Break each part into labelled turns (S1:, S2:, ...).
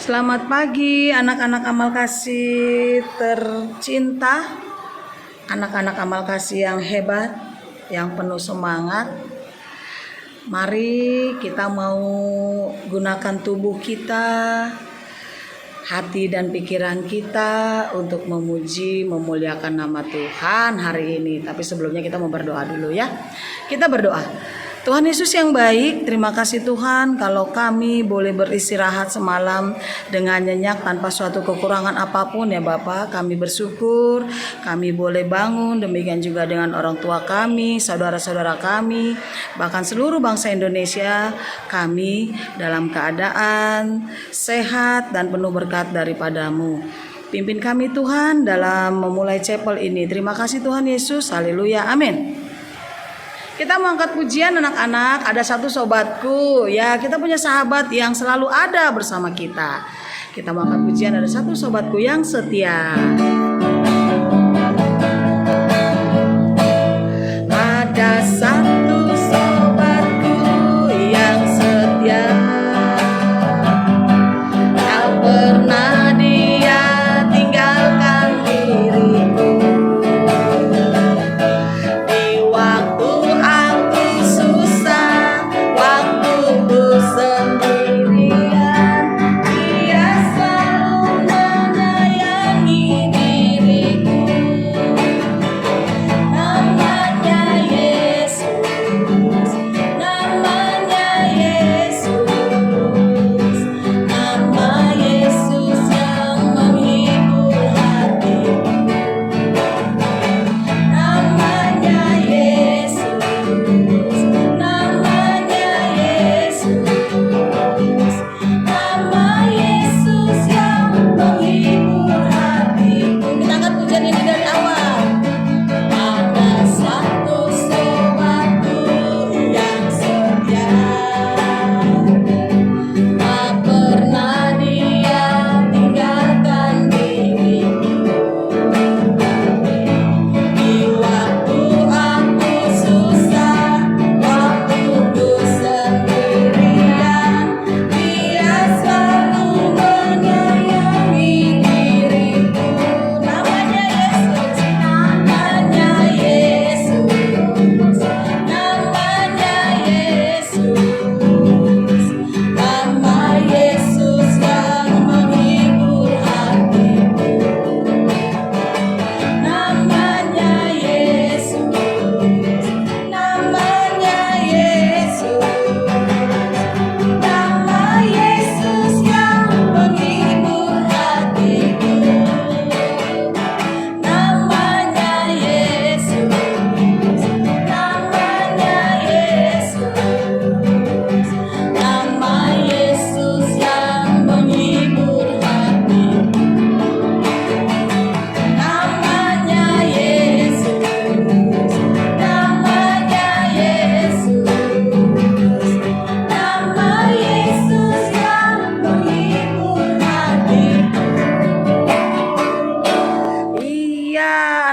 S1: Selamat pagi anak-anak amal kasih tercinta, anak-anak amal kasih yang hebat, yang penuh semangat. Mari kita mau gunakan tubuh kita, hati dan pikiran kita untuk memuji, memuliakan nama Tuhan hari ini. Tapi sebelumnya kita mau berdoa dulu ya. Kita berdoa. Tuhan Yesus yang baik, terima kasih Tuhan kalau kami boleh beristirahat semalam dengan nyenyak tanpa suatu kekurangan apapun ya Bapa. Kami bersyukur kami boleh bangun, demikian juga dengan orang tua kami, saudara-saudara kami, bahkan seluruh bangsa Indonesia. Kami dalam keadaan sehat dan penuh berkat daripadamu. Pimpin kami Tuhan dalam memulai chapel ini. Terima kasih Tuhan Yesus, haleluya, amin. Kita mau angkat pujian anak-anak. Ada satu sobatku ya, kita punya sahabat yang selalu ada bersama kita. Kita mau angkat pujian, ada satu sobatku yang setia. Ada satu sobatku yang setia, tak pernah dia tinggalkan diriku.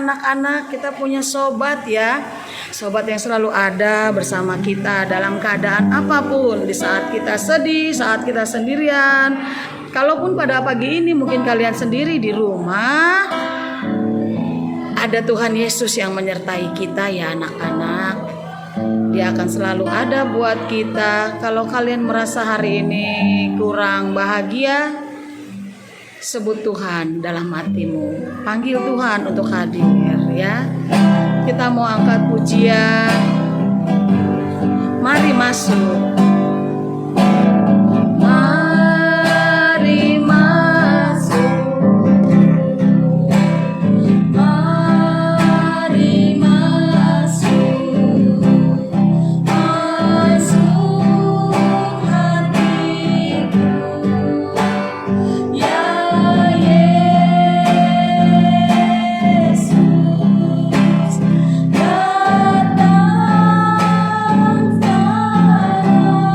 S1: Anak-anak, kita punya sobat ya, sobat yang selalu ada bersama kita dalam keadaan apapun, di saat kita sedih, saat kita sendirian. Kalaupun pada pagi ini mungkin kalian sendiri di rumah, ada Tuhan Yesus yang menyertai kita ya anak-anak. Dia akan selalu ada buat kita. Kalau kalian merasa hari ini kurang bahagia, sebut Tuhan dalam hatimu, panggil Tuhan untuk hadir ya. Kita mau angkat pujian, mari masuk. Mari masuk, mari masuk, masuk hatiku ya. Datang sekarang.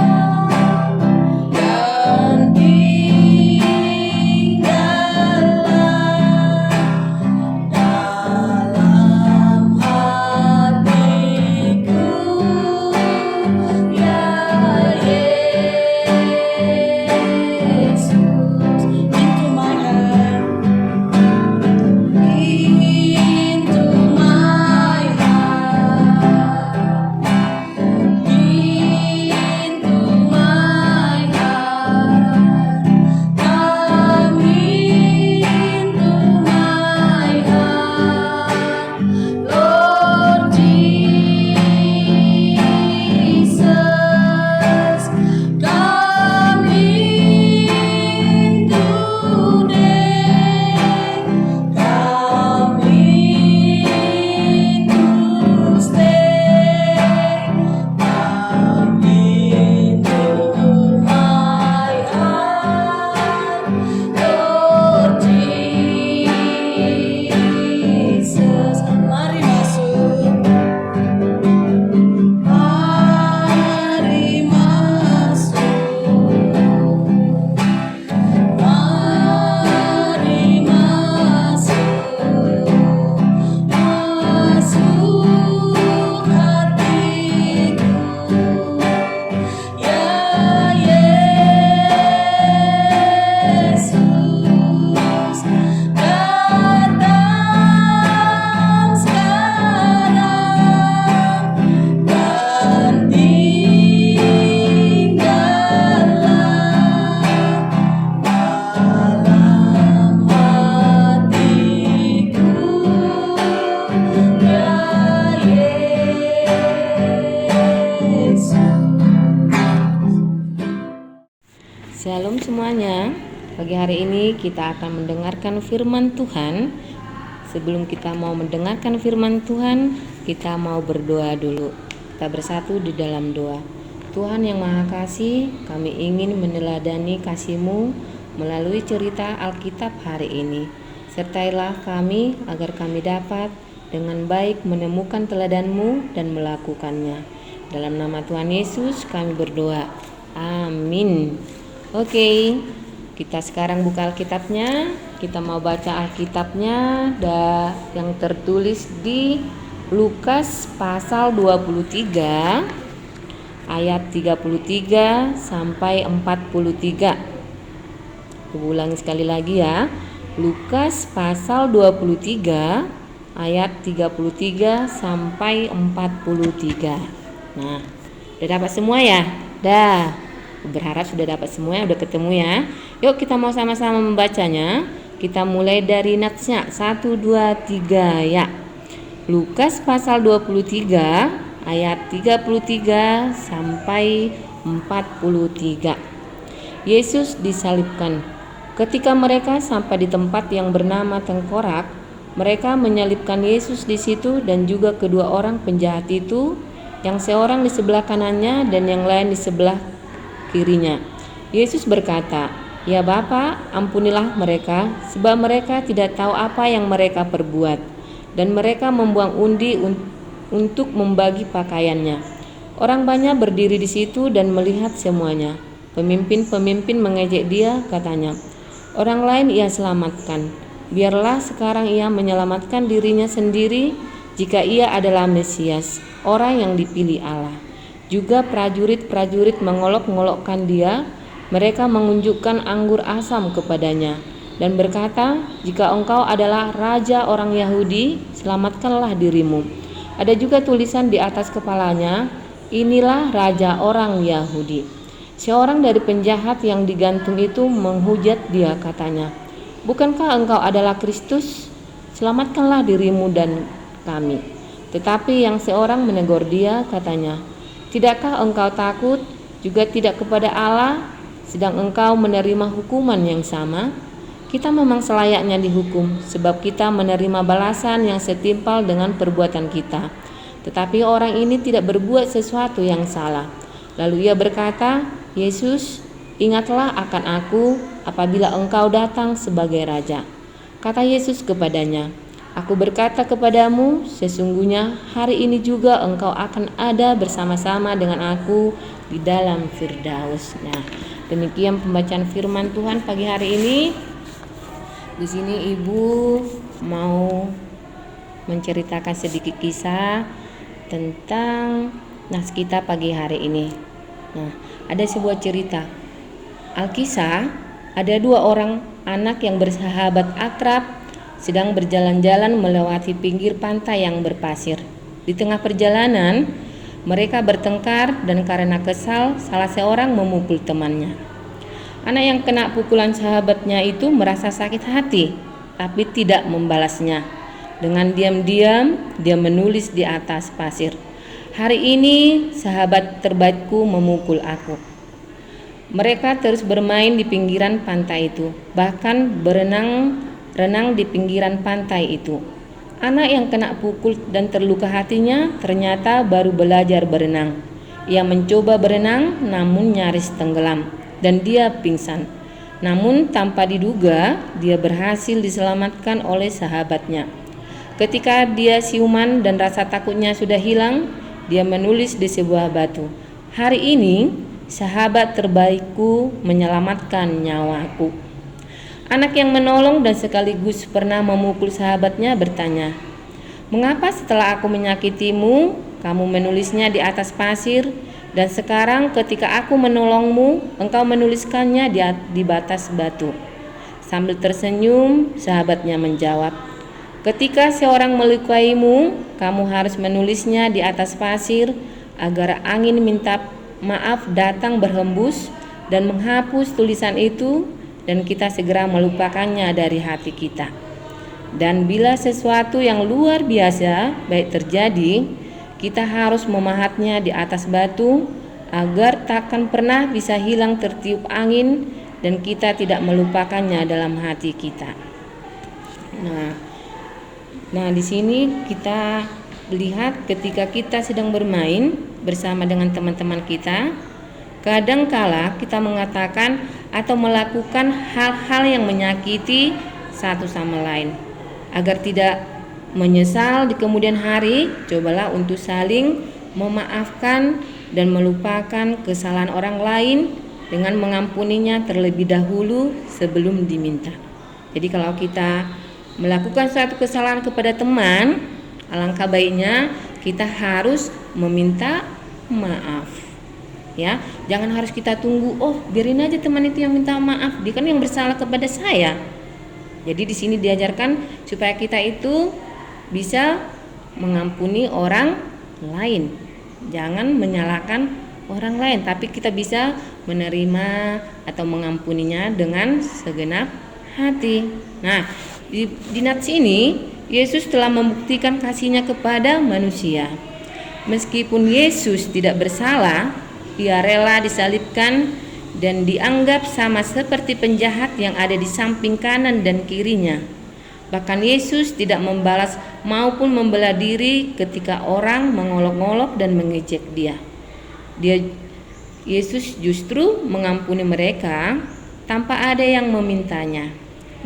S2: Shalom semuanya. Pagi hari ini kita akan mendengarkan firman Tuhan. Sebelum kita mau mendengarkan firman Tuhan, kita mau berdoa dulu. Kita bersatu di dalam doa. Tuhan yang Maha Kasih, kami ingin meneladani kasih-Mu melalui cerita Alkitab hari ini. Sertailah kami agar kami dapat dengan baik menemukan teladan-Mu dan melakukannya. Dalam nama Tuhan Yesus kami berdoa. Amin. Oke, kita sekarang buka Alkitabnya. Kita mau baca Alkitabnya yang tertulis di Lukas pasal 23 ayat 33 sampai 43. Aku ulangi sekali lagi ya. Lukas pasal 23 ayat 33 sampai 43. Nah, udah dapat semua ya? Dah. Berharap sudah dapat semuanya, udah ketemu ya. Yuk kita mau sama-sama membacanya. Kita mulai dari natsnya 1, 2, 3 ya. Lukas pasal 23 ayat 33 sampai 43. Yesus disalibkan. Ketika mereka sampai di tempat yang bernama Tengkorak, mereka menyalibkan Yesus di situ dan juga kedua orang penjahat itu, yang seorang di sebelah kanannya dan yang lain di sebelah kirinya. Yesus berkata, "Ya Bapa, ampunilah mereka, sebab mereka tidak tahu apa yang mereka perbuat." Dan mereka membuang undi untuk membagi pakaiannya. Orang banyak berdiri di situ dan melihat semuanya. Pemimpin-pemimpin mengejek dia, katanya, "Orang lain ia selamatkan. Biarlah sekarang ia menyelamatkan dirinya sendiri jika ia adalah Mesias, orang yang dipilih Allah." Juga prajurit-prajurit mengolok-ngolokkan dia. Mereka mengunjukkan anggur asam kepadanya dan berkata, "Jika engkau adalah raja orang Yahudi, selamatkanlah dirimu." Ada juga tulisan di atas kepalanya, "Inilah raja orang Yahudi." Seorang dari penjahat yang digantung itu menghujat dia, katanya, "Bukankah engkau adalah Kristus? Selamatkanlah dirimu dan kami." Tetapi yang seorang menegur dia, katanya, "Tidakkah engkau takut juga tidak kepada Allah, sedang engkau menerima hukuman yang sama? Kita memang selayaknya dihukum, sebab kita menerima balasan yang setimpal dengan perbuatan kita. Tetapi orang ini tidak berbuat sesuatu yang salah." Lalu ia berkata, "Yesus, ingatlah akan aku apabila engkau datang sebagai raja." Kata Yesus kepadanya, "Aku berkata kepadamu, sesungguhnya hari ini juga engkau akan ada bersama-sama dengan aku di dalam Firdaus." Nah, demikian pembacaan firman Tuhan pagi hari ini. Di sini Ibu mau menceritakan sedikit kisah tentang naskah pagi hari ini. Nah, ada sebuah cerita. Alkisah, ada dua orang anak yang bersahabat akrab sedang berjalan-jalan melewati pinggir pantai yang berpasir. Di tengah perjalanan, mereka bertengkar dan karena kesal, salah seorang memukul temannya. Anak yang kena pukulan sahabatnya itu merasa sakit hati, tapi tidak membalasnya. Dengan diam-diam, dia menulis di atas pasir, "Hari ini sahabat terbaikku memukul aku." Mereka terus bermain di pinggiran pantai itu, bahkan renang di pinggiran pantai itu. Anak yang kena pukul dan terluka hatinya ternyata baru belajar berenang. Ia mencoba berenang namun nyaris tenggelam dan dia pingsan. Namun tanpa diduga dia berhasil diselamatkan oleh sahabatnya. Ketika dia siuman dan rasa takutnya sudah hilang, dia menulis di sebuah batu, "Hari ini sahabat terbaikku menyelamatkan nyawaku." Anak yang menolong dan sekaligus pernah memukul sahabatnya bertanya, "Mengapa setelah aku menyakitimu, kamu menulisnya di atas pasir, dan sekarang ketika aku menolongmu, engkau menuliskannya di batas batu?" Sambil tersenyum, sahabatnya menjawab, "Ketika seorang melukaimu, kamu harus menulisnya di atas pasir agar angin minta maaf datang berhembus dan menghapus tulisan itu, dan kita segera melupakannya dari hati kita. Dan bila sesuatu yang luar biasa baik terjadi, kita harus memahatnya di atas batu agar takkan pernah bisa hilang tertiup angin dan kita tidak melupakannya dalam hati kita. Nah, di sini kita lihat ketika kita sedang bermain bersama dengan teman-teman kita, kadangkala kita mengatakan atau melakukan hal-hal yang menyakiti satu sama lain. Agar tidak menyesal di kemudian hari, cobalah untuk saling memaafkan dan melupakan kesalahan orang lain dengan mengampuninya terlebih dahulu sebelum diminta. Jadi kalau kita melakukan suatu kesalahan kepada teman, alangkah baiknya kita harus meminta maaf. Ya, jangan harus kita tunggu, oh biarin aja teman itu yang minta maaf, dia kan yang bersalah kepada saya. Jadi di sini diajarkan supaya kita itu bisa mengampuni orang lain. Jangan menyalahkan orang lain, tapi kita bisa menerima atau mengampuninya dengan segenap hati. Nah, di nats ini Yesus telah membuktikan kasih-Nya kepada manusia. Meskipun Yesus tidak bersalah, Ia rela disalibkan dan dianggap sama seperti penjahat yang ada di samping kanan dan kirinya. Bahkan Yesus tidak membalas maupun membela diri ketika orang mengolok-olok dan mengejek Dia. Yesus justru mengampuni mereka tanpa ada yang memintanya.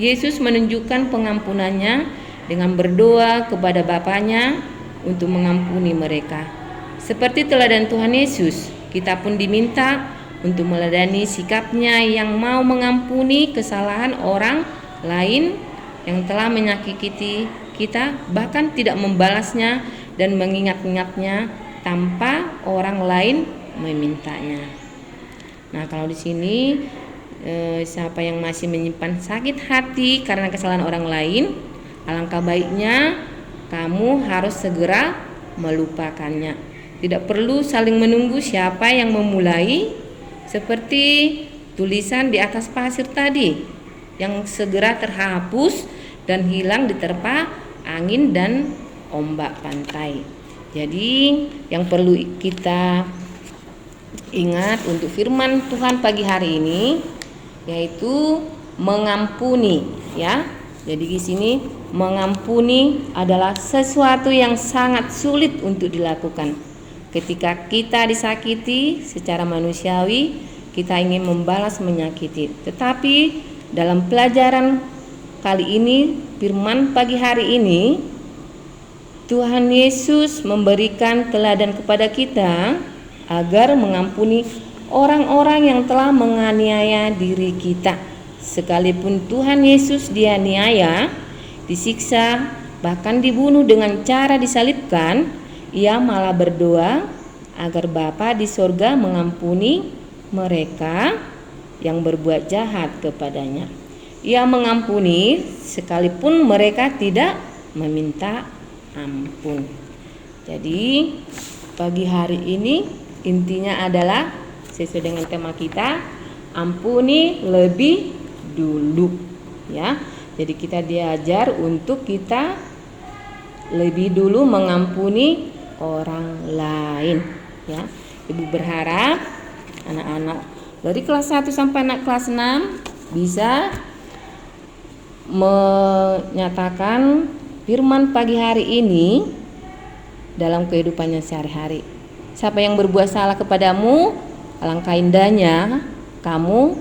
S2: Yesus menunjukkan pengampunannya dengan berdoa kepada Bapanya untuk mengampuni mereka. Seperti teladan Tuhan Yesus, kita pun diminta untuk meladani sikapnya yang mau mengampuni kesalahan orang lain yang telah menyakiti kita, bahkan tidak membalasnya dan mengingat-ingatnya tanpa orang lain memintanya. Nah, kalau di sini siapa yang masih menyimpan sakit hati karena kesalahan orang lain, alangkah baiknya kamu harus segera melupakannya. Tidak perlu saling menunggu siapa yang memulai, seperti tulisan di atas pasir tadi yang segera terhapus dan hilang diterpa angin dan ombak pantai. Jadi yang perlu kita ingat untuk firman Tuhan pagi hari ini yaitu mengampuni, ya. Jadi di sini mengampuni adalah sesuatu yang sangat sulit untuk dilakukan. Ketika kita disakiti secara manusiawi, kita ingin membalas menyakiti. Tetapi dalam pelajaran kali ini, firman pagi hari ini, Tuhan Yesus memberikan teladan kepada kita agar mengampuni orang-orang yang telah menganiaya diri kita. Sekalipun Tuhan Yesus dianiaya, disiksa, bahkan dibunuh dengan cara disalibkan, Ia malah berdoa agar Bapa di sorga mengampuni mereka yang berbuat jahat kepadanya. Ia mengampuni sekalipun mereka tidak meminta ampun. Jadi pagi hari ini intinya adalah sesuai dengan tema kita, ampuni lebih dulu, ya. Jadi kita diajar untuk kita lebih dulu mengampuni orang lain, ya. Ibu berharap anak-anak dari kelas 1 sampai anak kelas 6 bisa menyatakan firman pagi hari ini dalam kehidupannya sehari-hari. Siapa yang berbuat salah kepadamu, alangkah indahnya kamu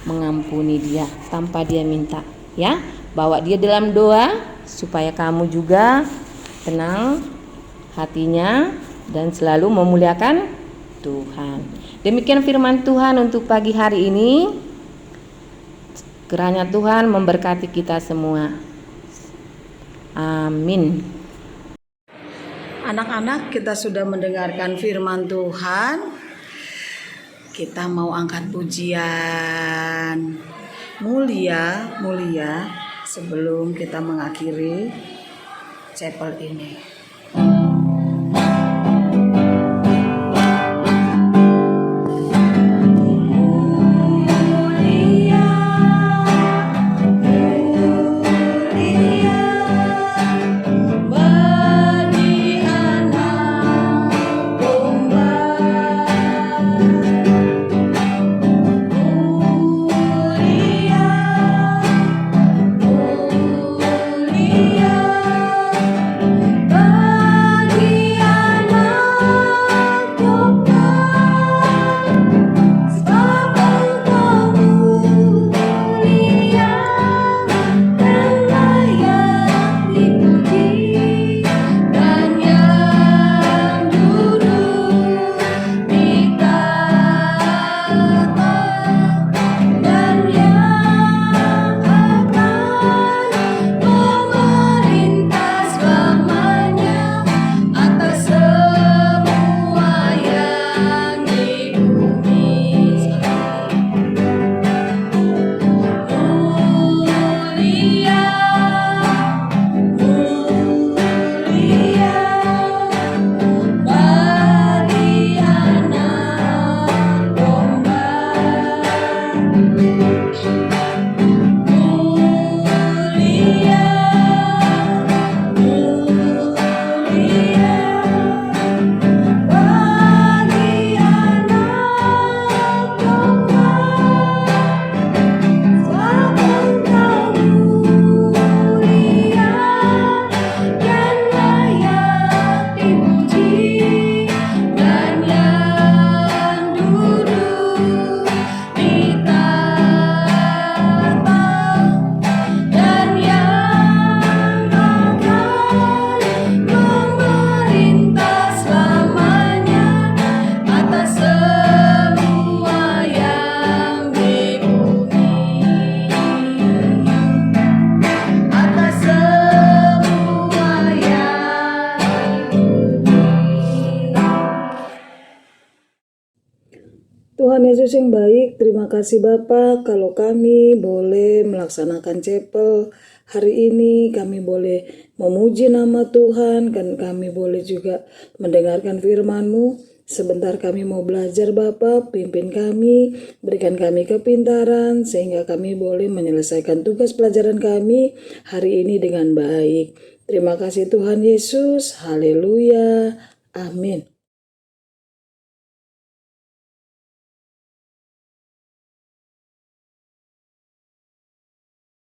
S2: mengampuni dia tanpa dia minta, ya. Bawa dia dalam doa supaya kamu juga tenang hatinya dan selalu memuliakan Tuhan. Demikian firman Tuhan untuk pagi hari ini. Kiranya Tuhan memberkati kita semua. Amin.
S1: Anak-anak, kita sudah mendengarkan firman Tuhan. Kita mau angkat pujian mulia sebelum kita mengakhiri chapel ini. Yesus yang baik, terima kasih Bapa kalau kami boleh melaksanakan chapel hari ini, kami boleh memuji nama Tuhan, dan kami boleh juga mendengarkan firman-Mu. Sebentar kami mau belajar Bapa, pimpin kami, berikan kami kepintaran, sehingga kami boleh menyelesaikan tugas pelajaran kami hari ini dengan baik. Terima kasih Tuhan Yesus, haleluya, amin.